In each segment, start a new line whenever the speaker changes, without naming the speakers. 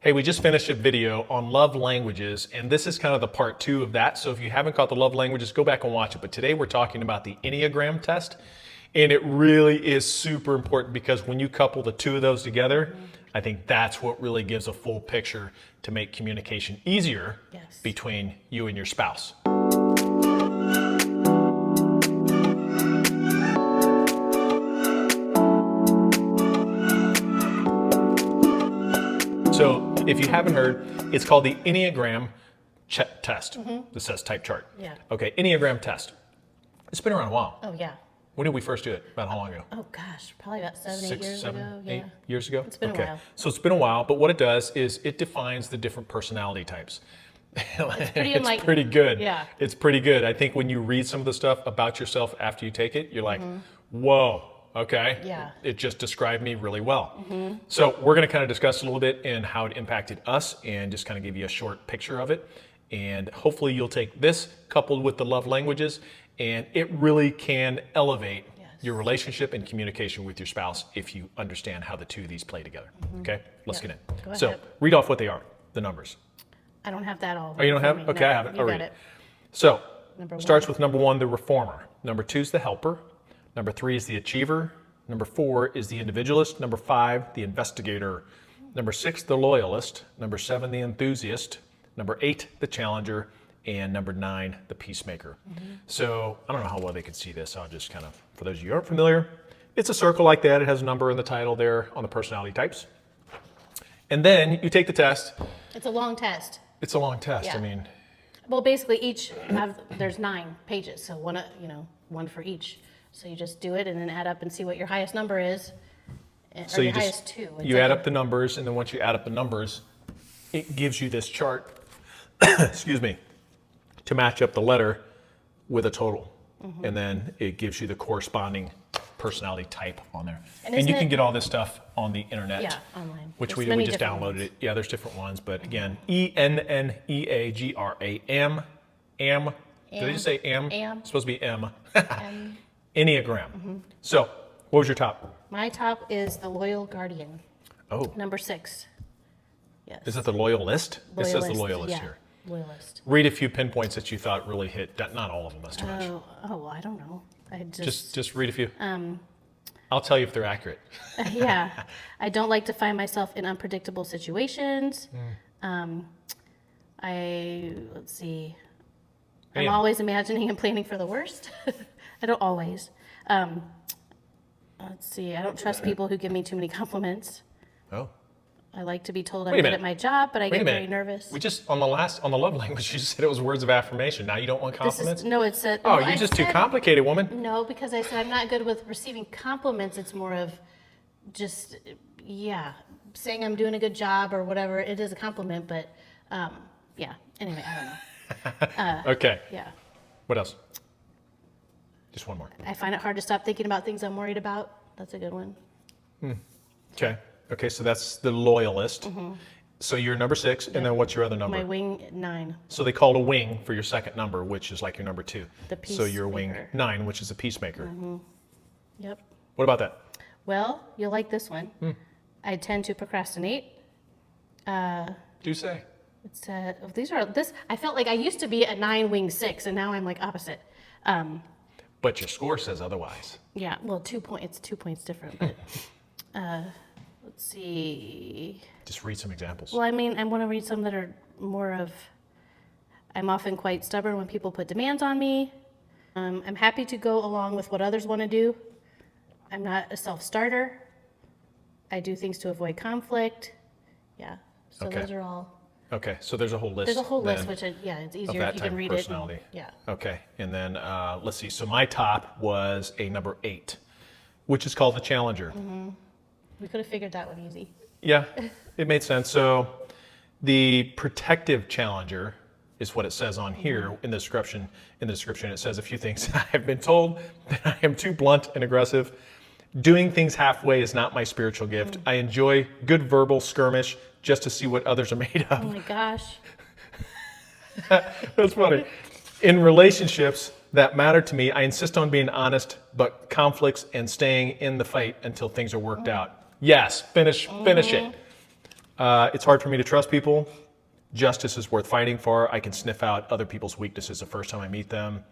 Hey, we just finished a video on love languages, and this is kind of the part 2 of that. So if you haven't caught the love languages, go back and watch it. But today we're talking about the Enneagram test, and it really is super important because when you couple the two of those together, I think that's what really gives a full picture to make communication easier between you and your spouse. So if you haven't heard, it's called the Enneagram test. This says type chart.
Yeah.
Okay, Enneagram test. It's been around a while.
Oh, yeah.
When did we first do it? About how long ago?
Oh, gosh, probably about 8 years ago. Yeah.
8 years ago?
It's been a while.
So it's been a while, but what it does is it defines the different personality types.
It's pretty
It's pretty good.
Yeah.
It's pretty good. I think when you read some of the stuff about yourself after you take it, you're like, whoa. Okay.
Yeah.
It just described me really well. So we're going to kind of discuss a little bit and how it impacted us and just kind of give you a short picture of it. And hopefully you'll take this coupled with the love languages, and it really can elevate your relationship and communication with your spouse if you understand how the two of these play together. Okay. Let's get in.
Go
So
ahead.
read off what they are, the numbers.
I don't have that all.
Oh, you don't have it? Okay,
No,
I have it.
You
I'll
got
read
it.
So
Number
starts
one.
with number 1, the reformer. Number 2 is the helper. Number 3 is the achiever. Number 4 is the individualist. Number 5, the investigator. Number 6, the loyalist. Number 7, the enthusiast. Number 8, the challenger. And number 9, the peacemaker. So I don't know how well they can see this. I'll just kind of, for those of you who aren't familiar, it's a circle like that. It has a number in the title there on the personality types. And then you take the test.
It's a long test.
It's a long test.
Yeah.
I mean,
Well, basically there's 9 pages, so one for each. So you just do it and then add up and see what your highest number is,
so
or
you
your
just
highest 2.
you add up the numbers, and then once you add up the numbers, it gives you this chart. Excuse me, to match up the letter with a total, and then it gives you the corresponding personality type on there. And you can get all this stuff on the internet.
Yeah, online.
Which
There's
we
many
just
different
downloaded
ones.
it. Yeah, there's different ones, but again, Enneagram. Am. Did I just say am?
Am.
It's supposed to be M.
And
Enneagram. So, what was your top?
my top is the loyal guardian,
Oh,
number 6. Yes.
is that the loyalist? It says the
Loyalist,
loyalist
yeah,
here.
Loyalist.
Read a few pinpoints that you thought really hit. Not all of them, that's too much.
Oh, I don't know. I
Just read a few. I'll tell you if they're accurate.
yeah. I don't like to find myself in unpredictable situations. Let's see. I'm
Damn.
always imagining and planning for the worst. I don't always. Let's see. I don't trust people who give me too many compliments.
Oh.
I like to be told I'm
Wait a
good
minute.
at my job, but I
Wait a
get
minute.
very nervous.
We just, on the love language, you just said it was words of affirmation. Now you don't want compliments?
It said.
Oh,
no,
you're
I
just too
said-
complicated, woman.
No, because I said I'm not good with receiving compliments. It's more of just, saying I'm doing a good job or whatever. It is a compliment, but Anyway, I don't know.
Okay.
Yeah.
What else? Just one more.
I find it hard to stop thinking about things I'm worried about. That's a good one.
Okay. Okay, so that's the loyalist. So you're number 6, and then what's your other number?
My wing 9.
So they called a wing for your second number, which is like your number 2.
The
So you're wing
peacemaker.
9, which is a peacemaker.
Yep.
What about that?
Well, you'll like this one. I tend to procrastinate.
Do say.
It's I felt like I used to be a 9 wing 6, and now I'm like opposite.
But your score says otherwise.
Yeah, well, 2 points. It's 2 points different, but let's see.
Just read some examples.
Well, I mean, I want to read some that are more of. I'm often quite stubborn when people put demands on me. I'm happy to go along with what others want to do. I'm not a self-starter. I do things to avoid conflict. Yeah, so
Okay.
those are all.
Okay, so there's a whole list.
There's a whole list,
then
which it's
of
easier
that
if you
type
can
of
read
personality.
it. Yeah.
Okay, and then let's see. So my top was a number 8, which is called the challenger.
We could have figured that one easy.
Yeah, it made sense. So the protective challenger is what it says on here in the description. In the description, it says a few things. I have been told that I am too blunt and aggressive. Doing things halfway is not my spiritual gift. I enjoy good verbal skirmish just to see what others are made
Oh
of.
my gosh.
That's funny. In relationships that matter to me, I insist on being honest, but conflicts and staying in the fight until things are worked out. Yes, finish it. It's hard for me to trust people. Justice is worth fighting for. I can sniff out other people's weaknesses the first time I meet them.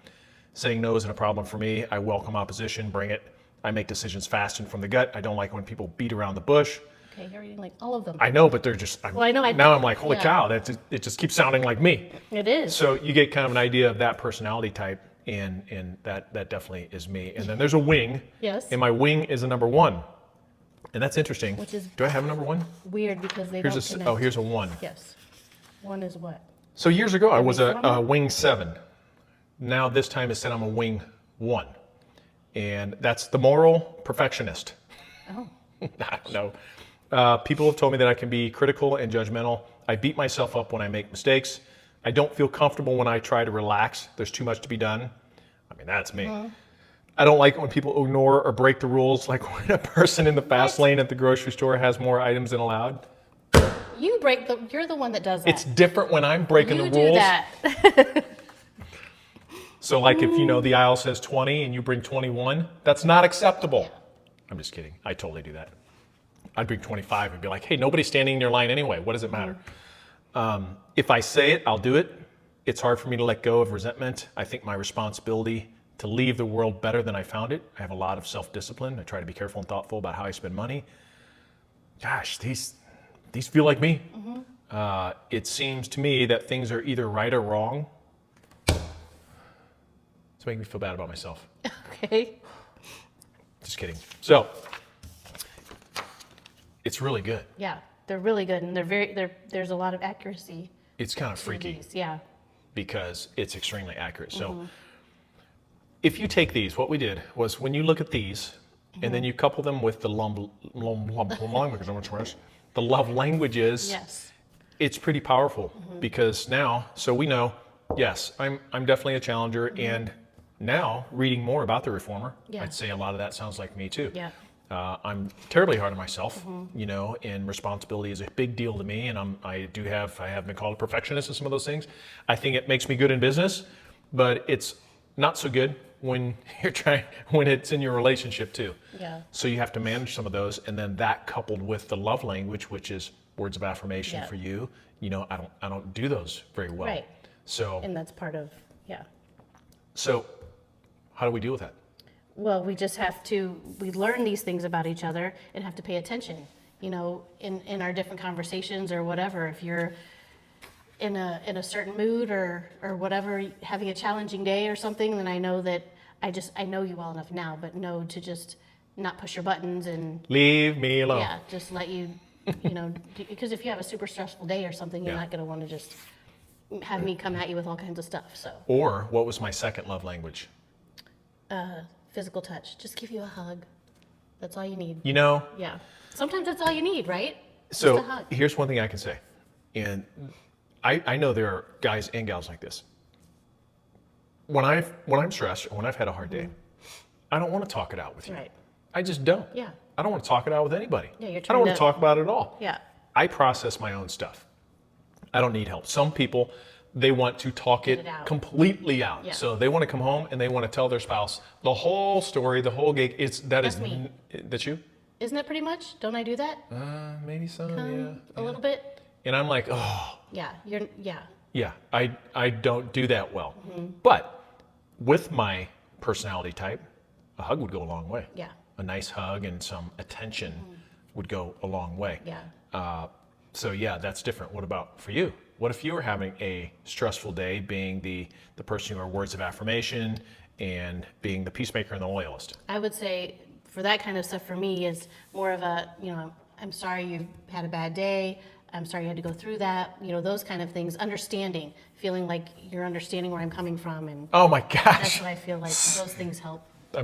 Saying no isn't a problem for me. I welcome opposition, bring it. I make decisions fast and from the gut. I don't like when people beat around the bush.
Okay, you're reading like all of them.
I know, but they're just,
Well, I know.
now I'm like, holy
Yeah.
cow, it just keeps sounding like me.
It is.
So you get kind of an idea of that personality type, and that definitely is me. And then there's a wing.
Yes.
And my wing is a number 1. And that's interesting.
Which is
Do I have a number 1?
weird because they
Here's
don't
a,
connect.
oh, here's a 1.
Yes. One is what?
So years ago, I was a
Wing
wing 7. Now this time it said I'm a wing 1. And that's the moral perfectionist.
Oh.
I don't know. People have told me that I can be critical and judgmental. I beat myself up when I make mistakes. I don't feel comfortable when I try to relax. There's too much to be done. I mean, that's me. I don't like it when people ignore or break the rules, like when a person in the fast lane at the grocery store has more items than allowed.
You're the one that does that.
It's different when I'm breaking
you
the
do
rules.
that.
So like if you know the aisle says 20 and you bring 21, that's not acceptable. I'm just kidding. I totally do that. I'd bring 25 and be like, hey, nobody's standing in your line anyway. What does it matter? If I say it, I'll do it. It's hard for me to let go of resentment. I think my responsibility to leave the world better than I found it. I have a lot of self-discipline. I try to be careful and thoughtful about how I spend money. Gosh, these feel like me. It seems to me that things are either right or wrong. It's making me feel bad about myself.
Okay.
Just kidding. So, it's really good.
Yeah, they're really good, and there's a lot of accuracy.
It's kind of
to
freaky
these. Yeah.
because it's extremely accurate. So, if you take these, what we did was when you look at these, and then you couple them with the love languages,
Yes.
it's pretty powerful because now, so we know, yes, I'm definitely a challenger, and now reading more about the reformer,
Yeah.
I'd say a lot of that sounds like me too.
Yeah.
I'm terribly hard on myself, and responsibility is a big deal to me, and I have been called a perfectionist in some of those things. I think it makes me good in business, but it's not so good when when it's in your relationship too.
Yeah.
So you have to manage some of those, and then that coupled with the love language, which is words of affirmation
Yeah.
for you. I don't do those very well.
Right.
So
And that's part of, yeah.
so how do we deal with that?
Well, we just have to, we learn these things about each other and have to pay attention, in our different conversations or whatever. If you're in a certain mood or whatever, having a challenging day or something, then I know that I know you well enough now, but know to just not push your buttons and,
Leave me alone.
yeah, just let you, because if you have a super stressful day or something, you're
Yeah.
not going to want to just have me come at you with all kinds of stuff. So,
Or what was my second love language?
physical touch, just give you a hug. That's all you need.
Yeah.
Sometimes that's all you need, right?
So
Just a hug.
here's one thing I can say, and I know there are guys and gals like this. When I'm stressed or when I've had a hard day, I don't want to talk it out with you.
Right.
I just don't.
Yeah.
I don't want to talk it out with anybody.
Yeah, you're
I don't
trying
want to
to-
talk about it at all.
Yeah.
I process my own stuff. I don't need help. Some people, they want to talk
Get
it
it out.
completely out.
Yeah.
So they want to come home and they want to tell their spouse the whole story, the whole gig.
That's me.
That's you?
Isn't it pretty much? Don't I do that?
Maybe so. Yeah.
A little bit?
And I'm like, oh,
Yeah.
yeah, I don't do that well.
Mm-hmm.
But with my personality type, a hug would go a long way.
Yeah.
A nice hug and some attention would go a long way.
Yeah.
So yeah, that's different. What about for you? What if you were having a stressful day, being the person who are words of affirmation and being the peacemaker and the loyalist?
I would say for that kind of stuff for me is more of a, I'm sorry you had a bad day. I'm sorry you had to go through that. Those kind of things. Understanding, feeling like you're understanding where I'm coming from. And
Oh my
that's
gosh.
what I feel like those things help.
You're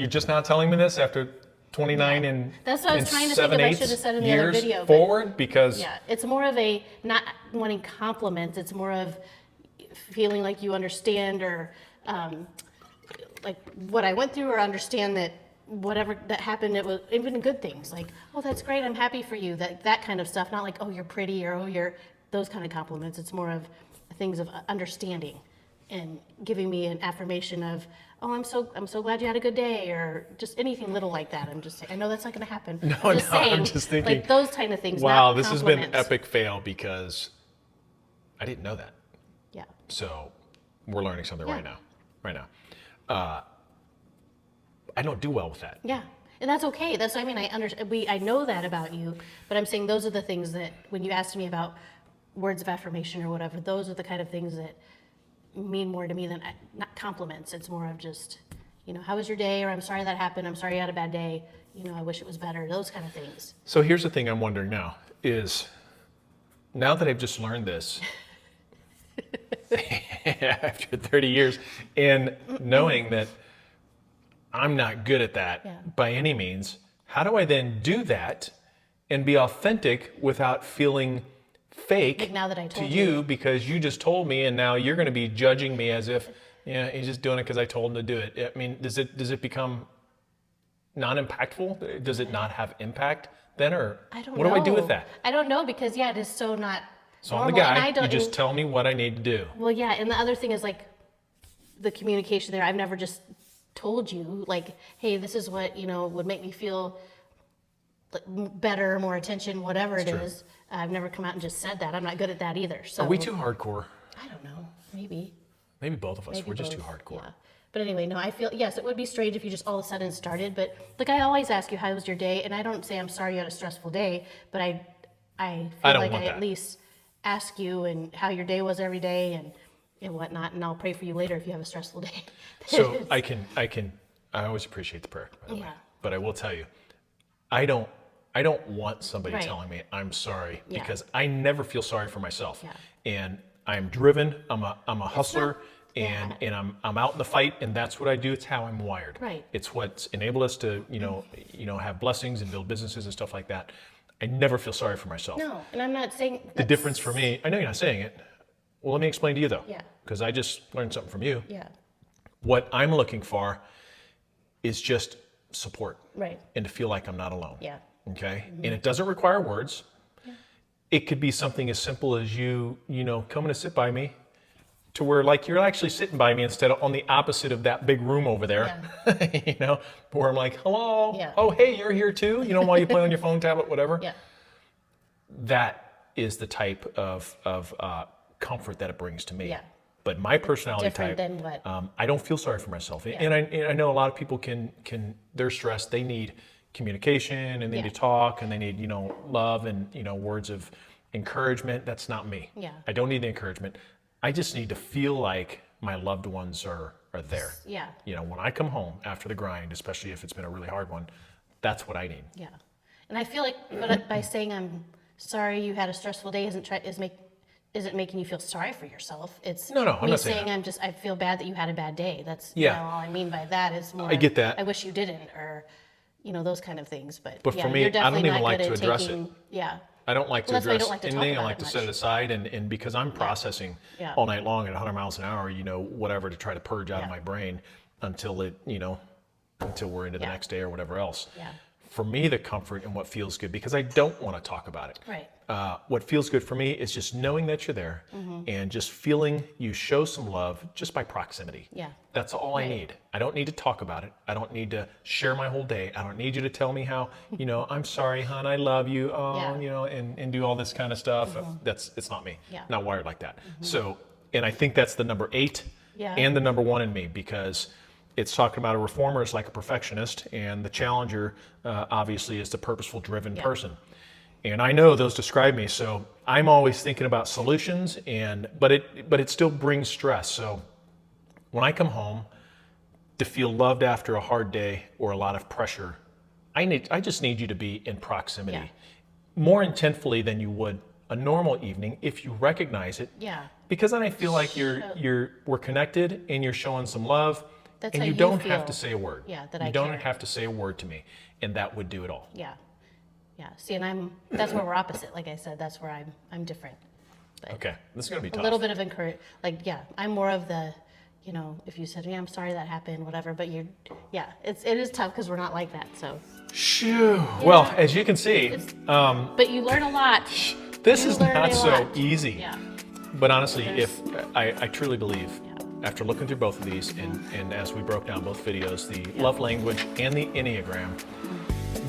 just now telling me this after 29 and
That's what I was
and
trying to think of. I
7/8
should have said in the other
years
video, but-
forward because
Yeah, it's more of a not wanting compliments. It's more of feeling like you understand or like what I went through, or understand that whatever that happened, it was even good things. Like, oh, that's great. I'm happy for you. That kind of stuff. Not like, oh, you're pretty or oh, you're those kind of compliments. It's more of things of understanding and giving me an affirmation of, oh, I'm so glad you had a good day, or just anything little like that. I'm just saying, I know that's not going to happen.
No, I'm just thinking,
like those kind of things.
Wow,
not
this has been
compliments.
epic fail because I didn't know that.
Yeah.
So we're learning something
Yeah.
right now. I don't do well with that.
Yeah. And that's okay. That's, I mean, I understand. I know that about you, but I'm saying those are the things that when you asked me about words of affirmation or whatever, those are the kind of things that mean more to me than not compliments. It's more of just, how was your day? Or I'm sorry that happened. I'm sorry you had a bad day. I wish it was better. Those kind of things.
So here's the thing I'm wondering now is, now that I've just learned this, after 30 years, and knowing that I'm not good at that by any means, how do I then do that and be authentic without feeling fake
Like now that I
to
told
you because you just told me, and now you're going to be judging me as if, he's just doing it because I told him to do it. I mean, does it become non-impactful? Does it not have impact then, or
I don't
what
know.
do I do with that?
I don't know, because it is so not
So
normal.
I'm the
And
guy.
I don't,
You just tell me what I need to do.
well, yeah. And the other thing is like the communication there. I've never just told you like, hey, this is what, would make me feel like better, more attention, whatever it is. I've never come out and just said that. I'm not good at that either. So
Are we too hardcore?
I don't know. Maybe.
Maybe both of us.
Maybe
We're just
both.
too hardcore.
Yeah. But anyway, no, I feel, yes, it would be strange if you just all of a sudden started. But like I always ask you, how was your day? And I don't say I'm sorry you had a stressful day, but I feel
don't
like
want
I
that.
at least ask you and how your day was every day and whatnot. And I'll pray for you later if you have a stressful day.
So I always appreciate the prayer, by the way.
Yeah.
But I will tell you, I don't want somebody
Right.
telling me I'm sorry
Yeah.
because I never feel sorry for myself.
Yeah.
And I'm driven. I'm a hustler. And I'm out in the fight, and that's what I do. It's how I'm wired.
Right.
It's what's enabled us to have blessings and build businesses and stuff like that. I never feel sorry for myself.
No, and I'm not saying
The difference for me, I know you're not saying it. Well, let me explain to you though.
Yeah.
Because I just learned something from you.
Yeah.
What I'm looking for is just support.
Right.
And to feel like I'm not alone.
Yeah.
Okay. And it doesn't require words. Yeah. It could be something as simple as you coming to sit by me, to where like you're actually sitting by me instead of on the opposite of that big room over there.
Yeah.
Where I'm like, hello.
Yeah.
Oh, hey, you're here too. While you play on your phone, tablet, whatever.
Yeah.
That is the type of comfort that it brings to me.
Yeah.
But my personality
Different
type,
than what?
I don't feel sorry for myself. And I know a lot of people can they're stressed. They need communication and they need to talk and they need, love and, words of encouragement. That's not me.
Yeah.
I don't need the encouragement. I just need to feel like my loved ones are there.
Yeah.
When I come home after the grind, especially if it's been a really hard one, that's what I need.
Yeah. And I feel like, but by saying I'm sorry you had a stressful day isn't making you feel sorry for yourself. It's
No, I'm
me
not saying
saying I feel bad that you had a bad day. That's
Yeah.
all I mean by that is more.
I get that.
I wish you didn't, or those kind of things. But
But
yeah,
for me,
you're
I don't
definitely
even
not
like
good
to
at
address it.
taking, Yeah.
I don't like to
Well, that's why you
address
don't like to talk
anything. I
about
like
it
to set it
much.
aside, and because I'm processing
Yeah.
all night long at 100 miles an hour, whatever to try to purge out of
Yeah.
my brain until we're into the
Yeah.
next day or whatever else.
Yeah.
For me, the comfort and what feels good, because I don't want to talk about it.
Right.
What feels good for me is just knowing that you're there and just feeling you show some love just by proximity.
Yeah.
That's all I need. I don't need to talk about it. I don't need to share my whole day. I don't need you to tell me how, I'm sorry, hon, I love you, and do all this kind of stuff. It's not me.
Yeah.
Not wired like that. So, and I think that's the number 8
Yeah.
and the number 1 in me, because it's talking about a reformer is like a perfectionist, and the challenger obviously is the purposeful, driven person. And I know those describe me, so I'm always thinking about solutions, but it still brings stress. So when I come home to feel loved after a hard day or a lot of pressure, I just need you to be in proximity more intentfully than you would a normal evening if you recognize it.
Yeah.
Because then I feel like we're connected and you're showing some love.
That's
And
how
you
you
don't
feel.
have to say a word.
Yeah, that
you
I
don't
care.
have to say a word to me, and that would do it all.
Yeah. Yeah. See, and that's where we're opposite. Like I said, that's where I'm different. But
Okay, this is gonna be
a
tough.
little bit of encourage, I'm more of the, if you said, I'm sorry that happened, whatever, but it is tough because we're not like that. So,
Shoo. Well, as you can see,
but you learn a lot.
this
You
is
learn
not
a
so
lot.
easy.
Yeah.
But honestly, if I truly believe after looking through both of these, and as we broke down both videos, the love language and the Enneagram,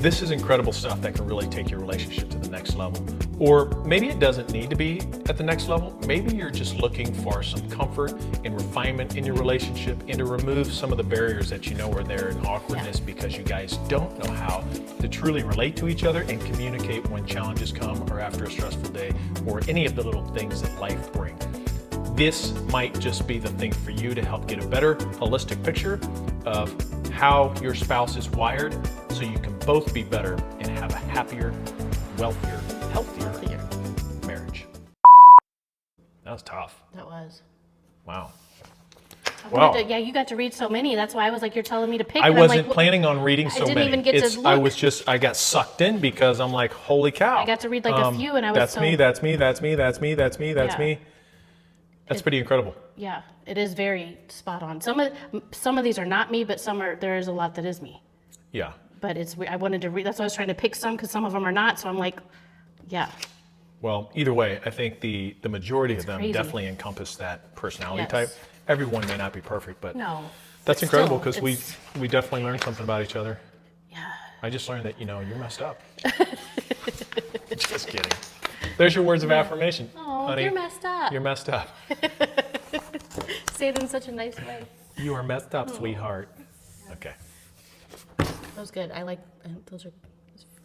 this is incredible stuff that can really take your relationship to the next level. Or maybe it doesn't need to be at the next level. Maybe you're just looking for some comfort and refinement in your relationship, and to remove some of the barriers that you know are there, and awkwardness because you guys don't know how to truly relate to each other and communicate when challenges come, or after a stressful day, or any of the little things that life brings. This might just be the thing for you to help get a better holistic picture of how your spouse is wired, so you can both be better and have a happier, wealthier, healthier marriage. That was tough.
That was.
Wow.
Wow. Yeah, you got to read so many. That's why I was like, you're telling me to pick.
I
and I'm
wasn't
like,
planning on reading so many.
I didn't even get to look.
I got sucked in because I'm like, holy cow.
I got to read like a few, and I was
that's me. That's me. That's pretty incredible.
Yeah, it is very spot on. Some of these are not me, but there is a lot that is me.
Yeah.
But I wanted to read. That's why I was trying to pick some, because some of them are not. So I'm like, yeah.
Well, either way, I think the majority of them
crazy.
definitely encompass that personality
Yes.
type. Everyone may not be perfect, but
No.
that's
But
incredible,
still,
because we definitely learned something about each other.
Yeah.
I just learned that, you're messed up. Just kidding. There's your words of affirmation.
Oh,
honey.
you're messed up.
You're messed up.
Say it in such a nice way.
You are messed up, sweetheart. Okay.
That was good. I like those are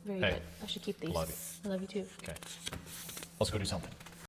very
Hey,
good. I should keep these.
love you.
I love you too.
Okay. Let's go do something.